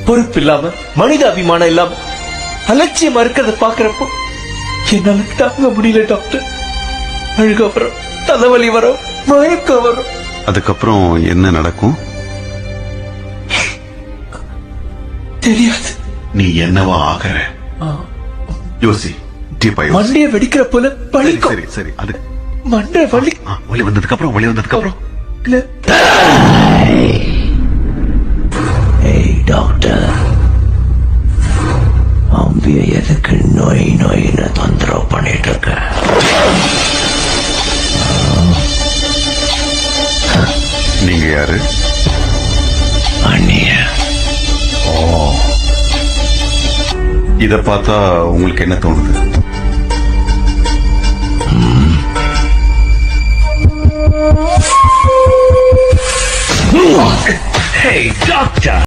பொறுப்பு இல்லாம மனித அபிமானம் இல்லாம அலட்சியமா இருக்கிறத பாக்குறப்போ என்னால தாங்க முடியல டாக்டர். அழுக வரும், தலைவலி வரும், மயக்கம் வரும். அதுக்கப்புறம் என்ன நடக்கும் தெரியாது. நீ என்னவா ஆகிற யோசி. டீப்பா யோசி. மண்டைய வெடிக்கிற போல வலிக்கும். சரி சரி அது மண்டை வலி. வலி வந்ததுக்கு அப்புறம் இல்ல. ஏய் டாக்டர், அம்பிய எதுக்கு நோயின்னு தொந்தரவு பண்ணிட்டு இருக்க? நீங்க யாரு? அண்ணிய. இத பார்த்தா உங்களுக்கு என்ன தோணுது? Hey, doctor!